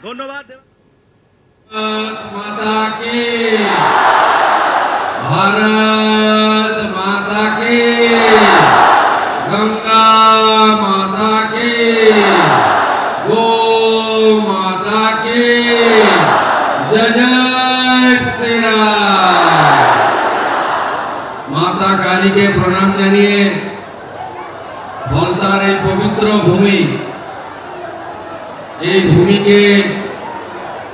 ধন্যবাদ। माता की भारत माता की गंगा माता की गो माता की जय जय श्री राम। माता काली के प्रणाम जानिए फलतार এই পবিত্র ভূমি এই ভূমিকে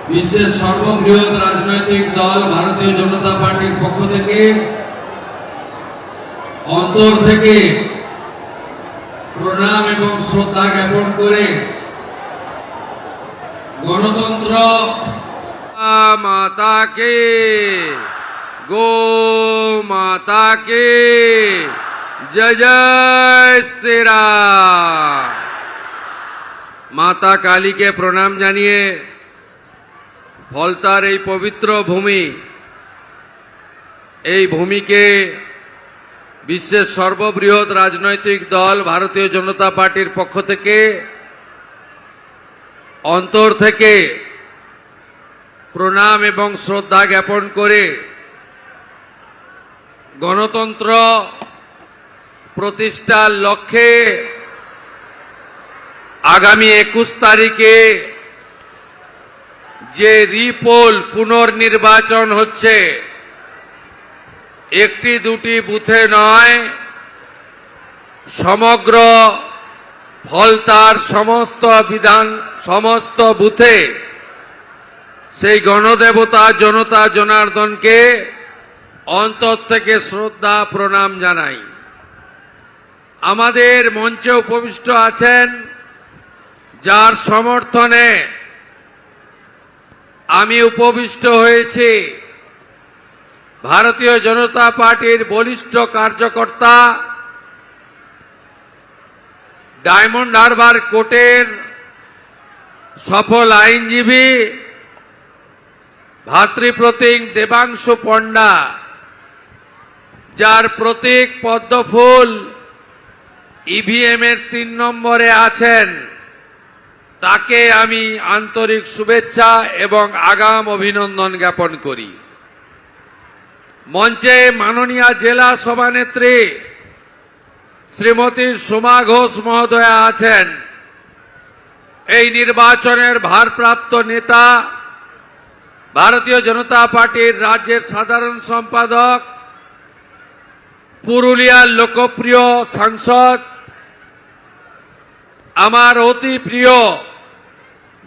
বিশ্বের সর্ববৃহৎ রাজনৈতিক দল ভারতীয় জনতা পার্টির পক্ষ থেকে অন্তর থেকে প্রণাম এবং শ্রদ্ধা জ্ঞাপন করে গণতন্ত্র মাতা কে গো মাতা কে জয় জয় শ্রী রাম। মাতা কালীকে প্রণাম জানিয়ে ফলতার এই পবিত্র ভূমি এই ভূমিকে বিশ্বের সর্ববৃহৎ রাজনৈতিক দল ভারতীয় জনতা পার্টির পক্ষ থেকে অন্তর থেকে প্রণাম এবং শ্রদ্ধা জ্ঞাপন করে গণতন্ত্র প্রতিষ্ঠার লক্ষ্যে আগামী 21 তারিখে যে রিপোল পুনর্নির্বাচন হচ্ছে একটি দুটি বুথে নয়, সমগ্র ফলতার সমস্ত বুথে সেই গণদেবতা জনতা জনার্দনকে অন্তর থেকে শ্রদ্ধা প্রণাম জানাই। আমাদের মঞ্চে উপবিষ্ট আছেন যার সমর্থনে আমি উপবিষ্ট হয়েছি, ভারতীয় জনতা পার্টির বলিষ্ঠ কার্যকর্তা, ডায়মন্ড হারবার কোর্টের সফল আইনজীবী ভাতৃপ্রতীক দেবাংশু পণ্ডা, যার প্রতীক পদ্মফুল ইভিএম এর 3 নম্বরে আছেন, তাকে আমি আন্তরিক শুভেচ্ছা এবং আগাম অভিনন্দন জ্ঞাপন করি। মঞ্চে মাননীয় জেলা সভানেত্রী শ্রীমতী সোমা ঘোষ মহোদয়া আছেন। এই নির্বাচনের ভারপ্রাপ্ত নেতা, ভারতীয় জনতা পার্টির রাজ্যের সাধারণ সম্পাদক, পুরুলিয়ার লোকপ্রিয় সাংসদ, আমার অতি প্রিয়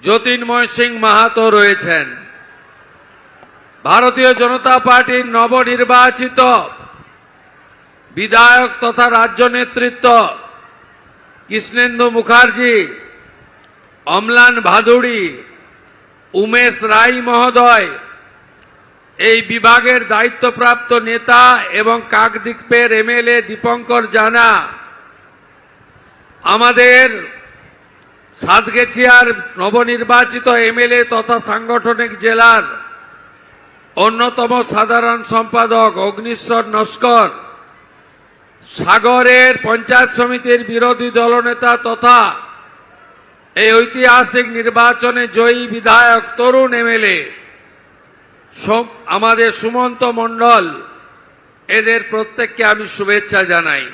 জ্যোতির্ময় সিং মাহাতো রয়েছেন। ভারতীয় জনতা পার্টির নবনির্বাচিত বিধায়ক তথা রাজ্য নেতৃত্ব কৃষ্ণেন্দু মুখার্জি, অম্লান ভাদুড়ি, উমেশ রায় মহোদয়, এই বিভাগের দায়িত্বপ্রাপ্ত নেতা এবং কাকদ্বীপের এমএলএ দীপঙ্কর জানা, আমাদের সাতগেছিয়ার নবনির্বাচিত এমএলএ তথা সাংগঠনিক জেলার অন্যতম সাধারণ সম্পাদক অগ্নিশ্বর নস্কর, সাগরের পঞ্চায়েত সমিতির বিরোধী দলনেতা তথা এই ঐতিহাসিক নির্বাচনে জয়ী বিধায়ক তরুণ এমএলএ আমাদের সুমন্ত মণ্ডল, এদের প্রত্যেককে আমি শুভেচ্ছা জানাই।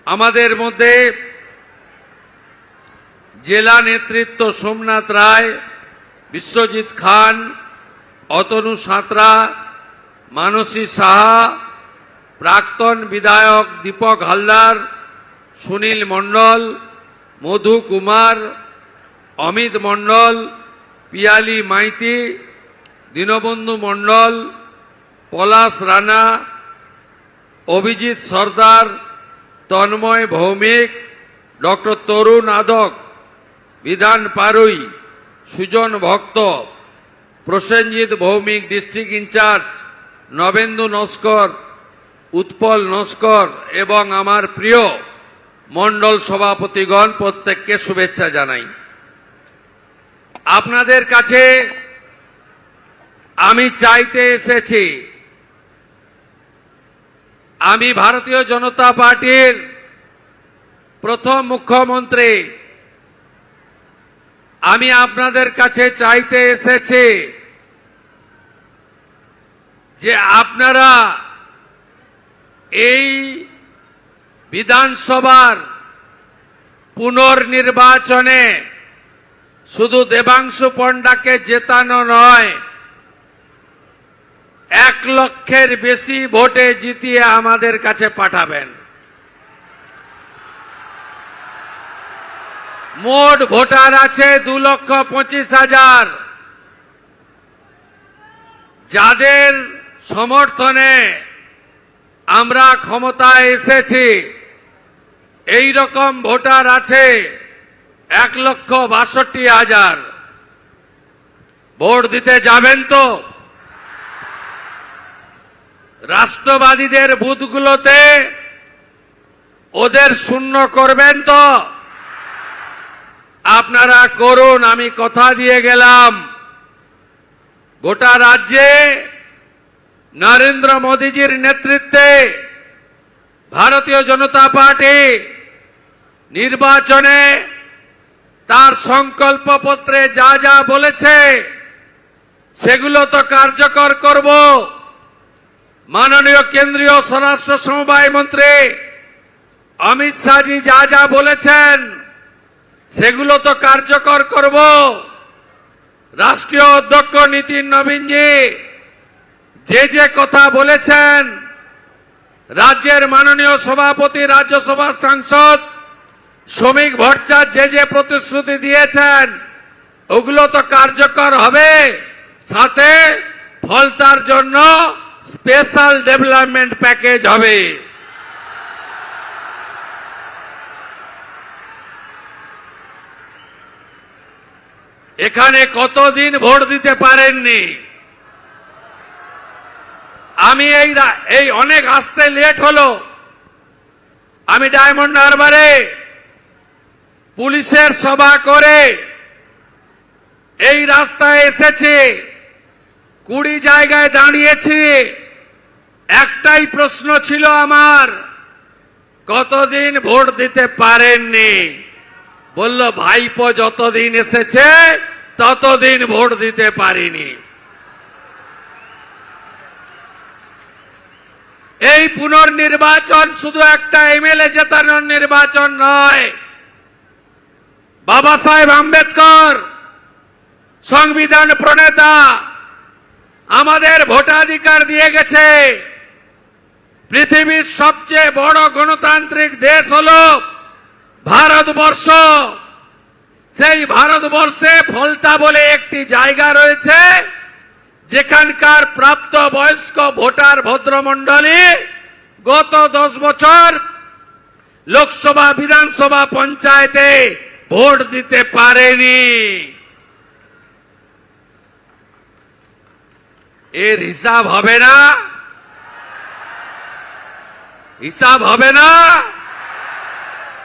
আমাদের মধ্যে জেলা নেতৃত্ব সোমনাথ রায়, বিশ্বজিৎ খান, অতনু সাঁতরা, মানসী সাহা, প্রাক্তন বিধায়ক দীপক হালদার, সুনীল মণ্ডল, মধু কুমার, অমিত মণ্ডল, পিয়ালি মাইতি, দীনবন্ধু মণ্ডল, পলাশ রানা, অভিজিৎ সর্দার, তন্ময় ভৌমিক, ডক্টর তরুণ আদক, বিধান পারুই, সুজন ভক্ত, প্রসেনজিৎ ভৌমিক ডিস্ট্রিক্ট ইনচার্জ, নবেন্দু নস্কর, উৎপল নস্কর এবং আমার প্রিয় মণ্ডল সভাপতিগণ, প্রত্যেককে শুভেচ্ছা জানাই। আপনাদের কাছে আমি চাইতে এসেছি, আমি ভারতীয় জনতা পার্টির প্রথম মুখ্যমন্ত্রী আমি আপনাদের কাছে চাইতে এসেছি যে আপনারা এই বিধানসভার পুনর্নির্বাচনে শুধু দেবাংশু পণ্ডাকে জেতানো নয়, 1 লক্ষের বেশি ভোটে জিতিয়ে আমাদের কাছে পাঠাবেন। মোট ভোটার আছে 2,25,000। যাদের সমর্থনে আমরা ক্ষমতায় এসেছি, এই রকম ভোটার আছে 1,62,000। ভোট দিতে যাবেন তো? রাষ্ট্রবাদীদের বুথগুলোতে ওদের শূন্য করবেন তো? আপনারা করুন, আমি কথা দিয়ে গেলাম। গোটা রাজ্যে নরেন্দ্র মোদীজির নেতৃত্বে ভারতীয় জনতা পার্টি নির্বাচনে তার সংকল্পপত্রে যা যা বলেছে সেগুলো তো কার্যকর করব। মাননীয় কেন্দ্রীয় স্বরাষ্ট্র সমবায় মন্ত্রী অমিত শাহজি যা যা বলেছেন সেগুলো তো কার্যকর করব। রাষ্ট্রীয় অধ্যক্ষ নীতিন নবীনজি যে কথা বলেছেন, রাজ্যের মাননীয় সভাপতি রাজ্যসভার সাংসদ শ্রমিক ভট্টাচার্য যে প্রতিশ্রুতি দিয়েছেন ওগুলো তো কার্যকর হবে। সাথে ফলতার জন্য স্পেশাল ডেভেলপমেন্ট প্যাকেজ হবে। এখানে কতদিন ভোট দিতে পারেননি? আমি এই অনেক আসতে লেট হলো। আমি ডায়মন্ড হারবারে পুলিশের সভা করে এই রাস্তায় এসেছি, 20 জায়গায় দাঁড়িয়েছি। একটাই প্রশ্ন ছিল আমার, কতদিন ভোট দিতে পারেননি? বলল ভাইপো যতদিন এসেছে ততদিন ভোট দিতে পারিনি। এই পুনর্নির্বাচন শুধু একটা এমএলএ জেতানোর নির্বাচন নয়। বাবা সাহেব আম্বেদকর সংবিধান প্রণেতা আমাদের ভোটাধিকার দিয়ে গেছে। পৃথিবীর সবচেয়ে বড় গণতান্ত্রিক দেশ হলো ভারতবর্ষ। সেই ভারতবর্ষে ফলতা বলে একটি জায়গা রয়েছে যেখানকার প্রাপ্ত বয়স্ক ভোটার ভদ্রমণ্ডলী গত 10 বছর লোকসভা, বিধানসভা, পঞ্চায়েতে ভোট দিতে পারেনি। এর হিসাব হবে না? হিসাব হবে না?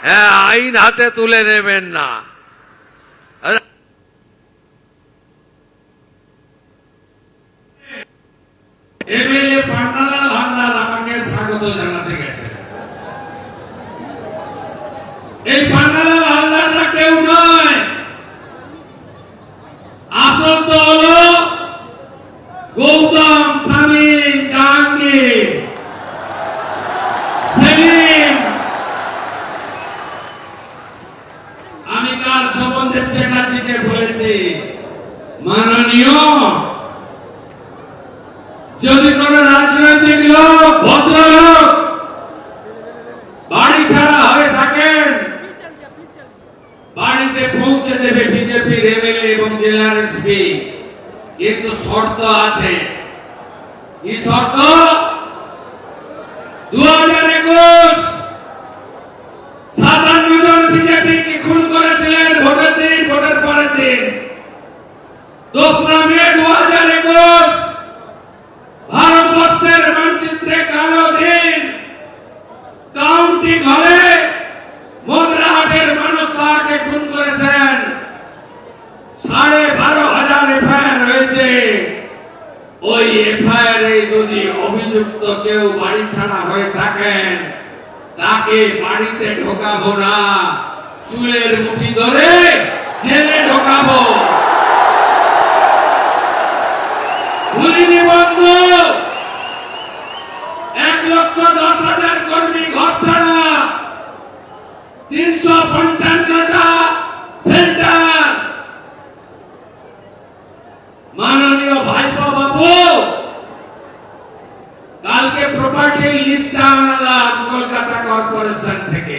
হ্যাঁ, আইন হাতে তুলে নেবেন না। এমএলএ পান্নালাল হালদার আমাকে স্বাগত জানাতে গেছে। এই পান্নালাল হালদাররা কেউ নয়, আসল তো হলো গৌতম, শামীম, জাহাঙ্গীর, সেলিম। আমি কাল শোভনদেব চ্যাটার্জিকে বলেছি, মাননীয়, যদি কোন রাজনৈতিক লোক, ভদ্রলোক বাড়ি ছাড়া হয়ে থাকেন, বাড়িতে পৌঁছে দেবে বিজেপির এমএলএ এবং জেলার এসপি। কিন্তু শর্ত আছে। কি শর্ত? 2021 57 জন বিজেপি কে খুন করেছিলেন ভোটের দিন, ভোটের পরের দিন। 2রা মে 2021 ভারতবর্ষের মানচিত্রে কালো দিন। কাউন্টিং হলে মোগরাহাটের মানস শাহকে খুন করেছেন। 12,500 এফআইআর হয়েছে। ওই এফআইআর এ যদি অভিযুক্ত কেউ বাড়ি ছাড়া হয়ে থাকেন, তাকে বাড়িতে ঢোকাবো না, চুলের মুঠি ধরে জেলে ঢোকাবো। ভুলিনি বন্ধু, 1,10,000 কর্মী ঘর ছাড়া, 355টা সেন্টার। মাননীয় ভাইপো বাবু, কালকে প্রপার্টির লিস্টটা আনলাম কলকাতা কর্পোরেশন থেকে।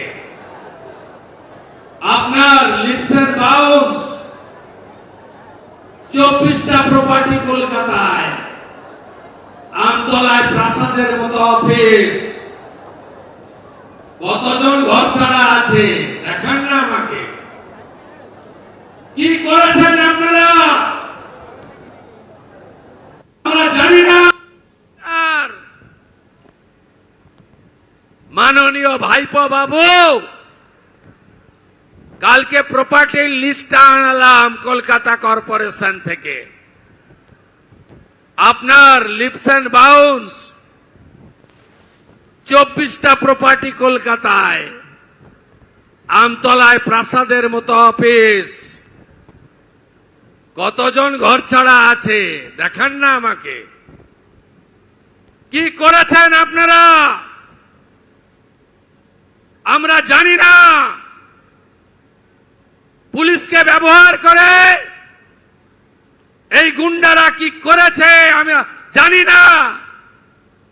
আপনার লিপস এন্ড বাউন্স 24টা প্রপার্টি কলকাতায়, আমতলায় প্রাসাদের মতো অফিস। কতজন ঘর ছাড়া আছে দেখান না আমাকে। কি করেছেন আপনারা আমরা জানি না। আর মাননীয় ভাইপো বাবু, কালকে প্রপার্টির লিস্টটা আনলাম কলকাতা কর্পোরেশন থেকে। আপনার লিপস এন্ড বাউন্স 24টা প্রপার্টি কলকাতায়, আমতলায় প্রাসাদের মতো অফিস। কতজন ঘর ছাড়া আছে দেখান না আমাকে। কি করেছেন আপনারা আমরা জানি না। পুলিশকে ব্যবহার করে এই গুন্ডারা কি করেছে আমি জানি না।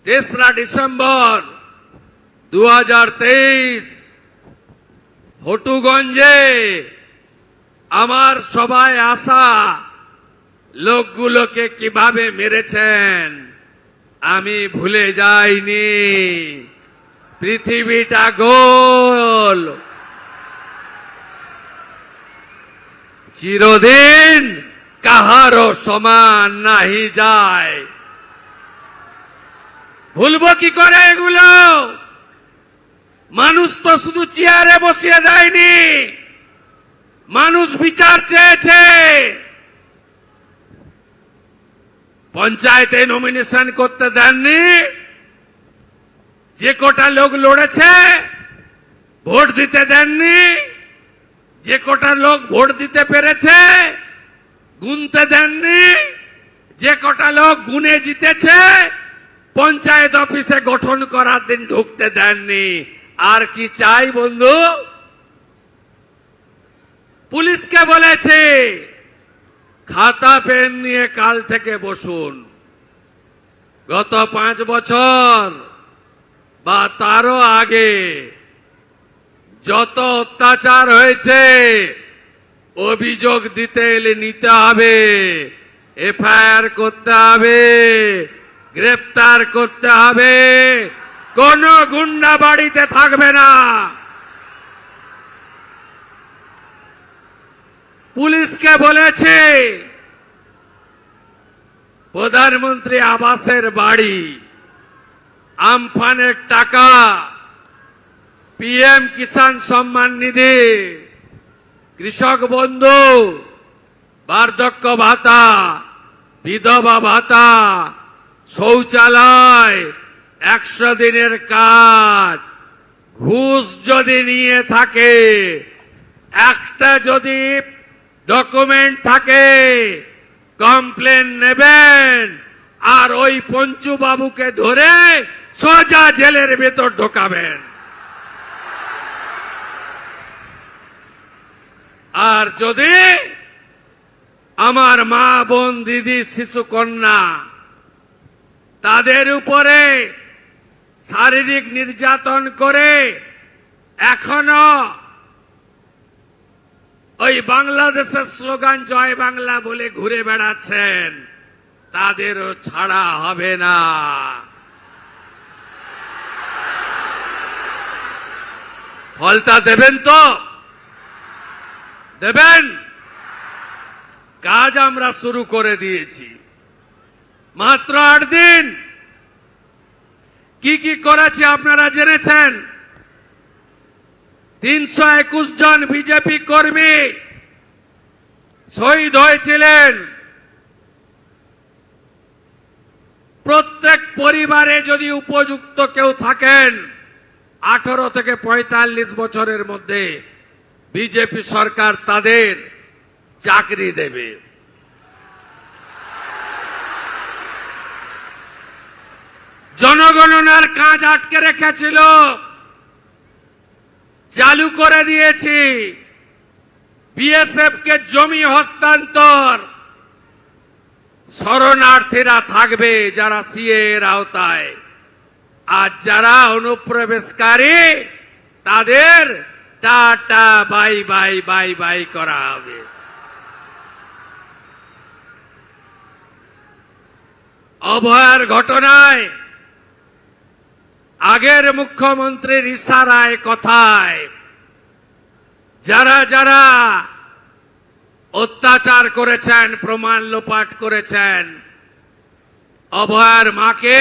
3রা ডিসেম্বর 2023 হটুগঞ্জে আমার সবাই আসা লোকগুলোকে কিভাবে মেরেছেন আমি ভুলে যাইনি। পৃথিবীটা গোল, চিরদিন কাহারও সমান নাহি যায়। ভুলবো কি করে এগুলো? মানুষ তো শুধু চেয়ারে বসিয়ে দেয়নি, মানুষ বিচার চেয়েছে। পঞ্চায়েতে নমিনেশন করতে দেননি, যে কটা লোক লড়েছে ভোট দিতে দেননি, যে কটা লোক ভোট দিতে পেরেছে গুনতে দেননি, যে কটা লোক গুনে জিতেছে পঞ্চায়েত অফিসে গঠন করার দিন ঢুকতে দেননি। আর কি চাই বন্ধু? পুলিশকে বলেছে খাতা পেন নিয়ে কাল থেকে বসুন। গত 5 বছর বা তারও আগে যত অত্যাচার হয়েছে অভিযোগ দিতে এলে নিতে হবে, এফআইআর করতে হবে, গ্রেপ্তার করতে হবে। কোন গুন্ডা বাড়িতে থাকবে না। পুলিশকে বলেছে প্রধানমন্ত্রী আবাসের বাড়ি, আমফানের টাকা, পিএম কিষাণ সম্মান নিধি, কৃষক বন্ধু, বার্ধক্য ভাতা, বিধবা ভাতা, শৌচালয়, 100 দিনের কাজ, ঘুষ যদি নিয়ে থাকে, একটা যদি ডকুমেন্ট থাকে কমপ্লেন নেবেন আর ওই পঞ্চু বাবুকে ধরে সোজা জেলের ভেতর ঢোকাবেন। আর যদি আমার মা বোন দিদি শিশু কন্যা তাদের উপরে শারীরিক নির্যাতন করে এখনো ওই বাংলাদেশের স্লোগান জয় বাংলা বলে ঘুরে বেড়াচ্ছেন, তাদেরও ছাড়া হবে না। ফলটা দেবেন তো? দেবেন? কাজ আমরা শুরু করে দিয়েছি। মাত্র 8 দিন কি কি করেছে আপনারা জেনেছেন। 321 জন বিজেপি কর্মী শহীদ হয়েছিলেন। প্রত্যেক পরিবারে যদি উপযুক্ত কেউ থাকেন 18 থেকে 45 বছরের মধ্যে বিজেপি সরকার তাদের চাকরি দেবে। জনগণনার কাজ আটকে রেখেছিল, চালু করে দিয়েছি। বিএসএফ কে জমি হস্তান্তর, শরণার্থীরা থাকবে যারা সিএ এর আওতায়, আর যারা অনুপ্রবেশকারী তাদের tata bye bye bye bye করা হবে। অভয়ার ঘটনায় আগের মুখ্যমন্ত্রীর ইশারায় কথায় যারা যারা অত্যাচার করেছেন, প্রমাণ লোপাট করেছেন, অভয়ার মাকে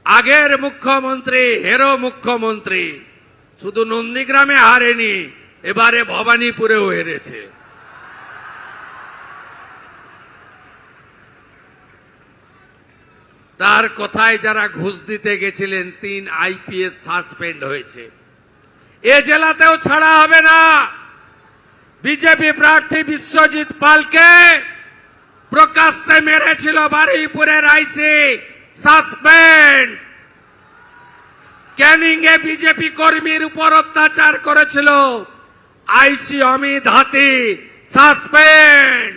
আগের মুখ্যমন্ত্রী, হেরো মুখ্যমন্ত্রী, শুধু নন্দীগ্রামে হারেনি, এবারে ভবানীপুরেও হেরেছে। তার কথায় যারা ঘুষ দিতে গেছিলেন 3 আইপিএস সাসপেন্ড হয়েছে। এ জেলাতেও ছাড়া হবে না। বিজেপি প্রার্থী বিশ্বজিৎ পালকে প্রকাশ্যে মেরেছিল বারুইপুরের আইসি, সাসপেন্ড। ক্যানিং এ বিজেপি কর্মীর উপর অত্যাচার করেছিল আইসি অমিত হাতি, সাসপেন্ড।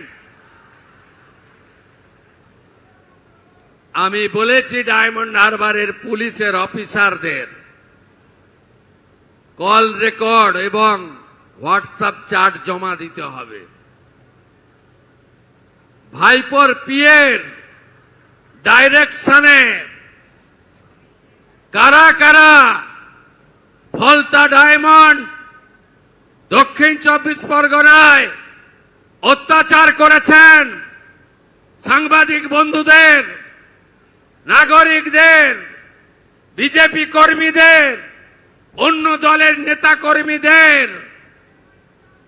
আমি বলেছি ডায়মন্ড হারবারের পুলিশের অফিসারদের কল রেকর্ড এবং হোয়াটসঅ্যাপ চ্যাট জমা দিতে হবে। ভাইপোর পিএর ডাইরেকশনে কারা কারা ভলতা ডায়মন্ড দক্ষিণ 24 পরগনায় অত্যাচার করেছেন সাংবাদিক বন্ধুদের, নাগরিকদের, বিজেপি কর্মীদের, অন্য দলের নেতা কর্মীদের,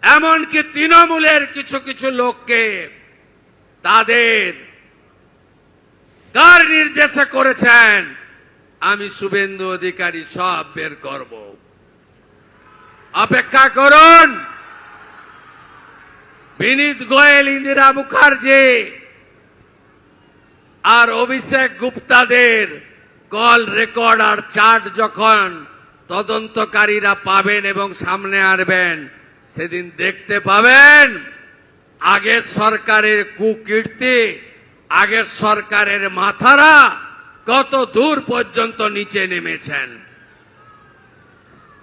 এমনকি তৃণমূলের কিছু কিছু লোককে তাদের কার নির্দেশে করেছেন আমি শুভেন্দু অধিকারী সব বের করব। অপেক্ষা করুন। বিনীত গোয়েল, ইন্দিরা মুখার্জি আর অভিষেক গুপ্তাদের কল রেকর্ড আর চার্ট যখন তদন্তকারীরা পাবেন এবং সামনে আনবেন, সেদিন দেখতে পাবেন আগের সরকারের কুকীর্তি, আগের সরকারের মাথারা কত দূর পর্যন্ত নিচে নেমেছেন।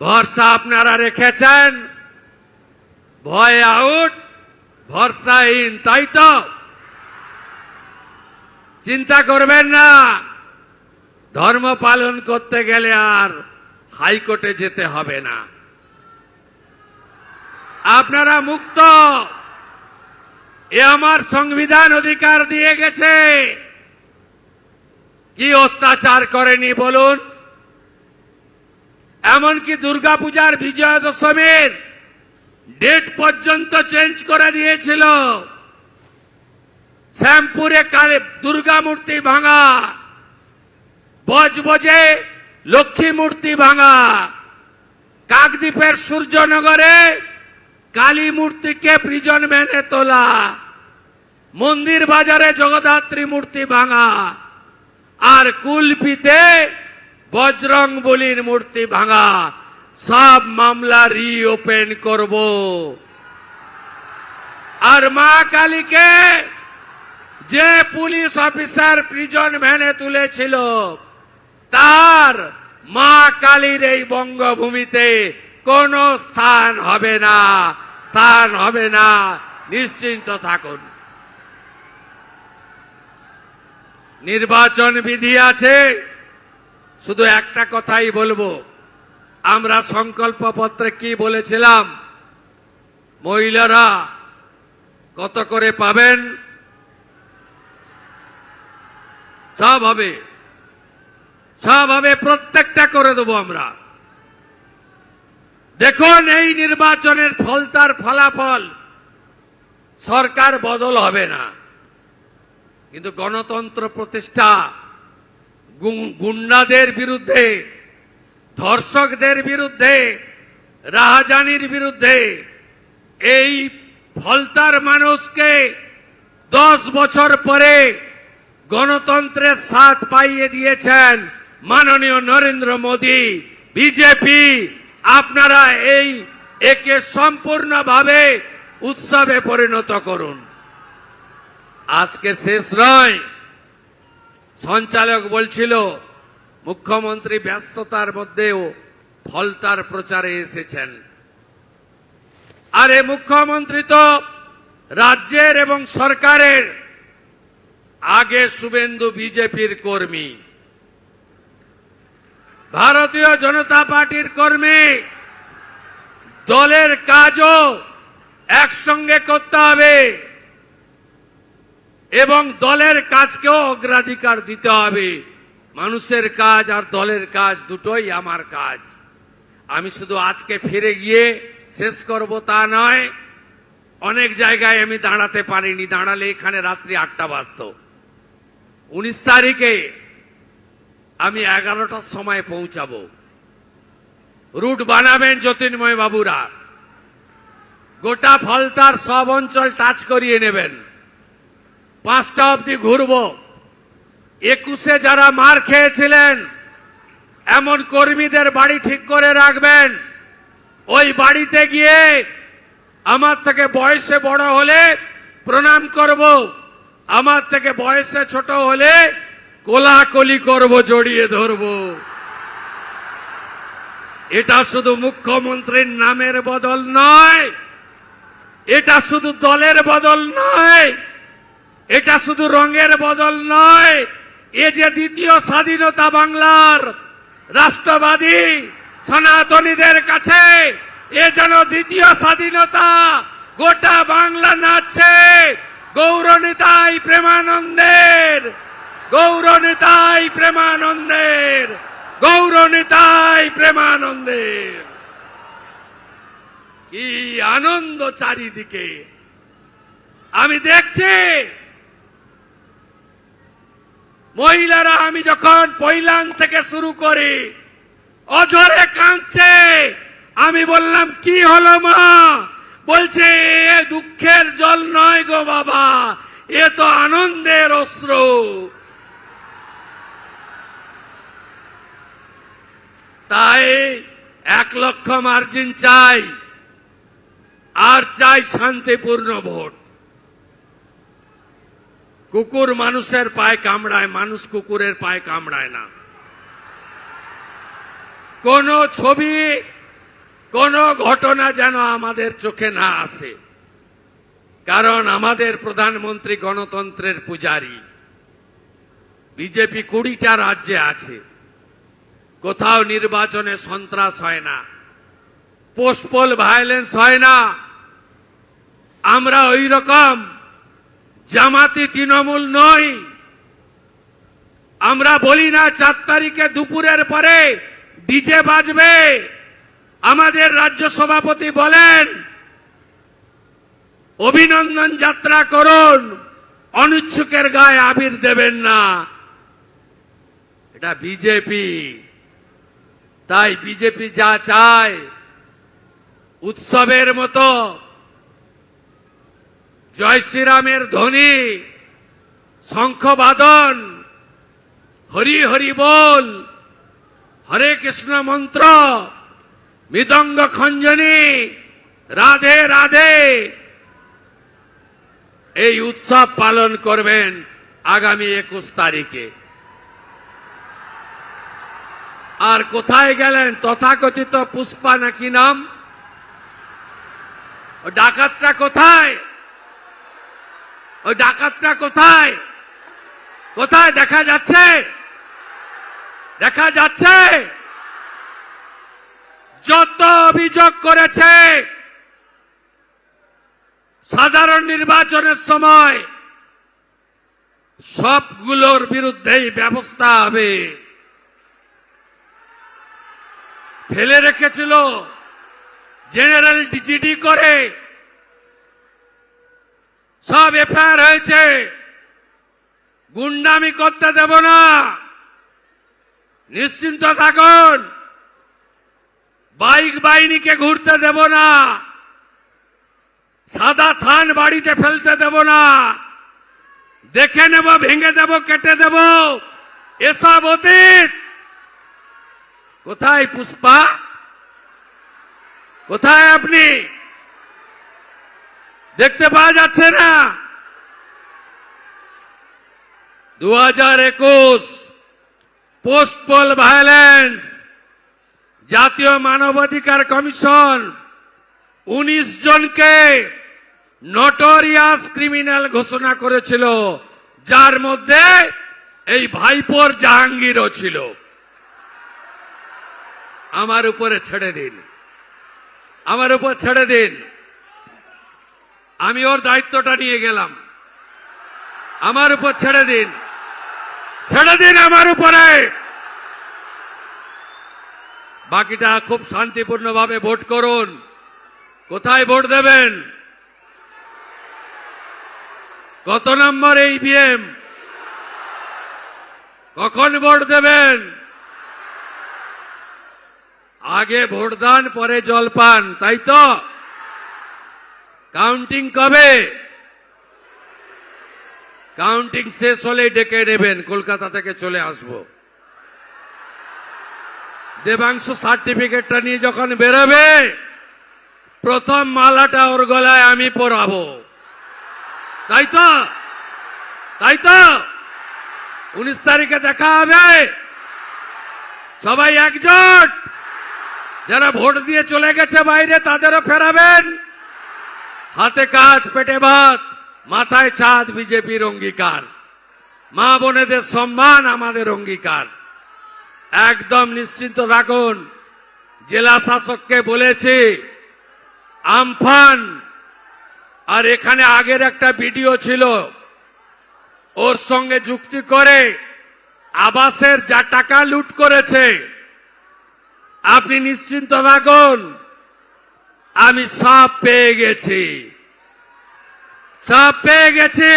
ভরসা আপনারা রেখেছেন, ভয় আউট, ভরসাহীন, তাই তো? চিন্তা করবেন না, ধর্ম পালন করতে গেলে আর হাইকোর্টে যেতে হবে না। আপনারা মুক্ত, এ আমার সংবিধান অধিকার দিয়ে গেছে। কি অত্যাচার করেনি বলুন? এমনকি দুর্গাপূজার বিজয়া দশমীর ডেট পর্যন্ত চেঞ্জ করে দিয়েছিল। শ্যামপুরে দুর্গা মূর্তি ভাঙা, বজবজে লক্ষ্মী মূর্তি ভাঙা, কাকদ্বীপের সূর্যনগরে কালী মূর্তিকে প্রিজন ভ্যানে তোলা, মন্দির বাজারে জগদ্ধাত্রী মূর্তি ভাঙা, আর কুলপিতে বজরং বলির মূর্তি ভাঙা, সব মামলা রিওপেন করব। আর মা কালীকে যে পুলিশ অফিসার প্রিজন ভ্যানে তুলেছিল, তার মা কালীর এই বঙ্গভূমিতে কোন স্থান হবে না, স্থান হবে না, নিশ্চিন্ত থাকুন। নির্বাচন বিধি আছে, শুধু একটা কথাই বলবো, আমরা সংকল্প পত্রে কি বলেছিলাম, মহিলারা কত করে পাবেন, সব হবে, সব হবে, প্রত্যেকটা করে দেবো আমরা। দেখুন এই নির্বাচনের ফলতার ফলাফল, সরকার বদল হবে না, কিন্তু গণতন্ত্র প্রতিষ্ঠা, গুন্ডাদের বিরুদ্ধে, ধর্ষকদের বিরুদ্ধে, রাহাজানির বিরুদ্ধে এই ফলতার মানুষকে 10 বছর পরে গণতন্ত্রের স্বাদ পাইয়ে দিয়েছেন মাননীয় নরেন্দ্র মোদী, বিজেপি। আপনারা একে সম্পূর্ণভাবে উৎসবে পরিণত করুন। আজকে শেষ নয়, সঞ্চালক বলছিল মুখ্যমন্ত্রী ব্যস্ততার মধ্যেও ফলতার প্রচারে এসেছেন। আরে মুখ্যমন্ত্রী তো রাজ্যের এবং সরকারের আগে শুভেন্দু বিজেপির কর্মী, ভারতীয় জনতা পার্টির কর্মী। দলের কাজও একসঙ্গে করতে হবে এবং দলের কাজকেও অগ্রাধিকার দিতে হবে। মানুষের কাজ আর দলের কাজ দুটোই আমার কাজ। আমি শুধু আজকে ফিরে গিয়ে শেষ করব তা নয়, অনেক জায়গায় আমি দাঁড়াতে পারিনি, দাঁড়ালে এখানে রাত্রি 8টা বাজত। 19 তারিখে আমি 11টার সময় পৌঁছাবো। রুট বানাবেন জ্যোতির্ময় বাবুরা, গোটা ফলতার সব অঞ্চল টাচ করিয়ে নেবেন। 5টা অবধি ঘুরব। 21-এ যারা মার খেয়েছিলেন এমন কর্মীদের বাড়ি ঠিক করে রাখবেন। ওই বাড়িতে গিয়ে আমার থেকে বয়সে বড় হলে প্রণাম করব, আমার থেকে বয়সে ছোট হলে কোলাকুলি করব, জড়িয়ে ধরব। এটা শুধু মুখ্যমন্ত্রীর নামের বদল নয়, এটা শুধু দলের বদল নয়, এটা শুধু রঙের বদল নয়। এ যে দ্বিতীয় স্বাধীনতা বাংলার রাষ্ট্রবাদী সনাতনীদের কাছে, এ যেন দ্বিতীয় স্বাধীনতা। গোটা বাংলা নাচছে গৌরনিতাই প্রেমানন্দের, গৌরনিতাই প্রেমানন্দের, গৌরনিতাই প্রেমানন্দের। কি আনন্দ চারিদিকে আমি দেখছি। মহিলারা, আমি যখন পৈলাং থেকে শুরু করি, অঝরে কাঁদছে। আমি বললাম কি হলো মা? বলছে এ দুঃখের জল নয় গো বাবা, এ তো আনন্দের অশ্রু। তাই 1 লক্ষ মার্জিন চাই, আর চাই শান্তিপূর্ণ ভোট। কুকুর মানুষের পায়ে কামড়ায়, মানুষ কুকুরের পায়ে কামড়ায় না। কোন ছবি, কোন ঘটনা যেন আমাদের চোখে না আসে, কারণ আমাদের প্রধানমন্ত্রী গণতন্ত্রের পূজারী। বিজেপি 20টা রাজ্যে আছে, কোথাও নির্বাচনে সন্ত্রাস হয় না, পোস্টপোল ভায়োলেন্স হয় না। আমরা ওই রকম জামাতি তৃণমূল নই। আমরা বলি না 4 তারিখে দুপুরের পরে ডিজে বাজবে। আমাদের রাজ্য সভাপতি বলেন অভিনন্দন যাত্রা করুন, অনিচ্ছুকের গায়ে আবির দেবেন না। এটা বিজেপি। তাই বিজেপি যা চায়, উৎসবের মতো জয় শ্রীরামের ধ্বনি, শঙ্খবাদন, হরি হরি বল, হরে কৃষ্ণ মন্ত্র, মৃদঙ্গ খঞ্জনি, রাধে রাধে, এই উৎসব পালন করবেন আগামী 21 তারিখে। আর কোথায় গেলেন তথাকথিত পুষ্পা নাকি নাম? ওই ডাকাতটা কোথায়? ওই ডাকাতটা কোথায়? কোথায় দেখা যাচ্ছে? দেখা যাচ্ছে? যত অভিযোগ করেছে সাধারণ নির্বাচনের সময়, সবগুলোর বিরুদ্ধেই ব্যবস্থা হবে। ফেলে রেখেছিল জেনারেল জিডি করে, সব এফআইআর হয়েছে। গুন্ডামি করতে দেব না, নিশ্চিন্ত থাকুন। বাইক বাহিনীকে ঘুরতে দেব না। সাদা থান বাড়িতে ফেলতে দেব না, দেখে নেব, ভেঙে দেব, কেটে দেব, এসব অতীত। কোথায় পুষ্পা? কোথায় আপনি? দেখতে পাওয়া যাচ্ছে না? 2021 পোস্ট পোল ভায়োলেন্স, জাতীয় মানবাধিকার কমিশন 19 জনকে নটোরিয়াস ক্রিমিনাল ঘোষণা করেছিল, যার মধ্যে এই ভাইপোর জাহাঙ্গীরও ছিল। আমার উপরে ছেড়ে দিন, আমার উপর ছেড়ে দিন, আমি ওর দায়িত্বটা নিয়ে গেলাম। আমার উপর ছেড়ে দিন, ছেড়ে দিন আমার উপরে। বাকিটা খুব শান্তিপূর্ণভাবে ভোট করুন। কোথায় ভোট দেবেন? কত নম্বর ইভিএম? কখন ভোট দেবেন? আগে ভোটদান, পরে জলপান, তাই তো? কাউন্টিং কবে? কাউন্টিং শেষ হলেই ডেকে নেবেন, কলকাতা থেকে চলে আসব। দেবাংশু সার্টিফিকেটটা নিয়ে যখন বেরোবে, প্রথম মালাটা ওর গলায় আমি পরাবো, তাই তো? তাই তো? 19 তারিখে দেখা হবে। সবাই একজোট। যারা ভোট দিয়ে চলে গেছে বাইরে, তাদেরও ফেরাবেন। হাতে কাজ, পেটে ভাত, মাথায় ছাদ বিজেপির অঙ্গীকার। মা বোনেদের সম্মান আমাদের অঙ্গীকার। একদম নিশ্চিন্ত থাকুন। জেলা শাসককে বলেছি, আমফান আর এখানে আগের একটা ভিডিও ছিল, ওর সঙ্গে যুক্তি করে আবাসের যা টাকা লুট করেছে, আপনি নিশ্চিন্ত থাকুন, আমি সব পেয়ে গেছি, সব পেয়ে গেছি।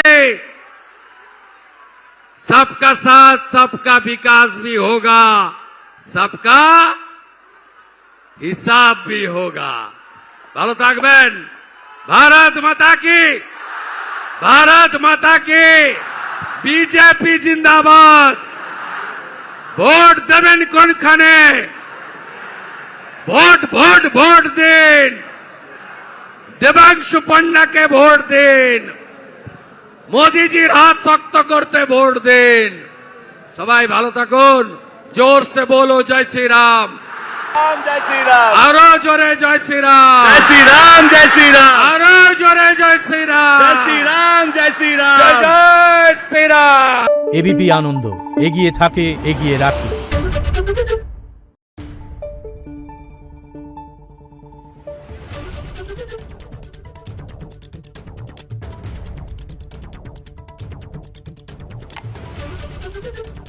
सबका साथ सबका विकास भी होगा, सबका हिसाब भी होगा। ভালো থাকবেন। भारत माता की, भारत माता की। বিজেপি জিন্দাবাদ। ভোট দেবেন কোনখানে? ভোট ভোট ভোট দিন। দেবাংশু পান্ডাকে ভোট দিন। মোদিজির হাত শক্ত করতে ভোট দিন। সবাই ভালো থাকুন। জোর সে বলো জয় শ্রী রাম। जय श्री राम, আরো জোরে জয় শ্রী রাম। जय श्री राम, जय श्री राम, আরো জোরে জয় শ্রী রাম। जय श्री राम, जय श्री জয় राम। জয় শ্রী রাম। এবিপি আনন্দ, এগিয়ে থাকে, এগিয়ে রাখে। Thank you.